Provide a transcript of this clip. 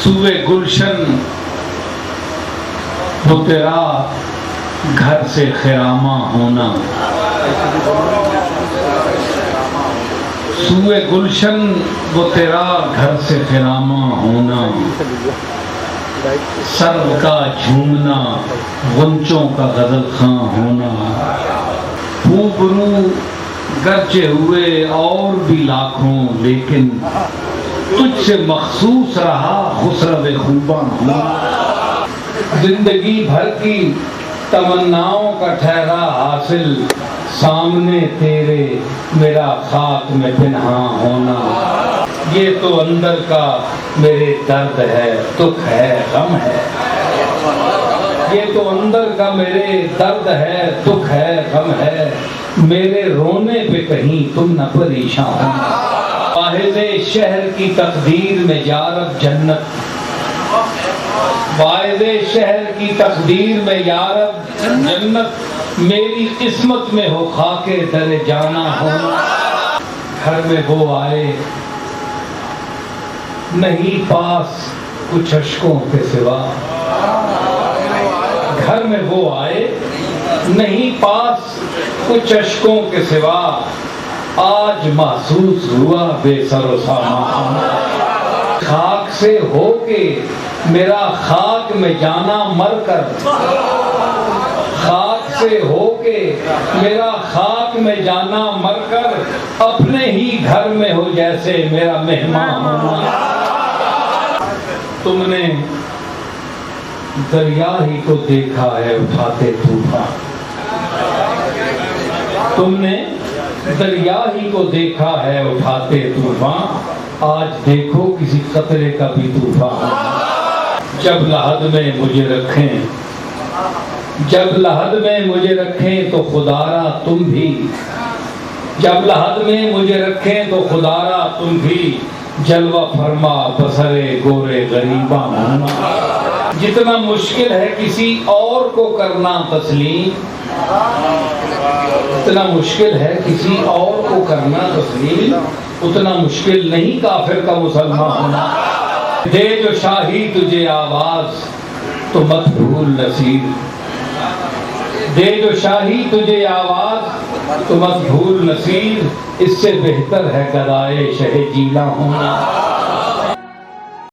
سوئے گلشن وہ تیرا گھر سے خرامہ ہونا، سوئے گلشن وہ تیرا گھر سے خرامہ ہونا، سرو کا جھومنا غنچوں کا غزل خواں ہونا، روبرو گرچہ ہوئے اور بھی لاکھوں لیکن تجھ سے مخصوص رہا خسرو خوباں ہونا، زندگی بھر کی تمناؤں کا ٹھہرا حاصل سامنے تیرے میرا خاک میں پنہاں ہونا، یہ تو اندر کا میرے درد ہے دکھ ہے غم ہے، یہ تو اندر کا میرے درد ہے دکھ ہے غم ہے، میرے رونے پہ کہیں تم نہ پریشان ہونا، واحد شہر کی تقدیر میں یارب جنت، واحد شہر کی تقدیر میں یارب جنت، میری قسمت میں ہو خاک در جانا ہونا، گھر میں وہ آئے نہیں پاس کچھ اشکوں کے سوا، گھر میں وہ آئے نہیں پاس کچھ اشکوں کے سوا، آج محسوس ہوا بے سر و سامان، خاک سے ہو کے میرا خاک میں جانا مر کر، خاک سے ہو کے میرا خاک میں جانا مر کر، اپنے ہی گھر میں ہو جیسے میرا مہمان ہونا، تم نے دریا ہی کو دیکھا ہے اٹھاتے طوفان، تم نے دریا ہی کو دیکھا ہے اٹھاتے طوفان، آج دیکھو کسی قطرے کا بھی طوفان، جب لحد میں مجھے رکھیں، جب لحد میں مجھے رکھیں تو خدارا تم بھی، جب لحد میں مجھے رکھیں تو خدارا تم بھی، جلوہ فرما بسرے گورے غریباں ہونا، جتنا مشکل ہے کسی اور کو کرنا تسلیم، اتنا مشکل ہے کسی اور کو کرنا تسلیم، اتنا مشکل نہیں کافر کا مسلمان ہونا، دے جو شاہی تجھے آواز تو مت بھول نصیر، دے جو شاہی تجھے آواز تو مت بھول نصیر، اس سے بہتر ہے گدائے شہ جیلا ہونا۔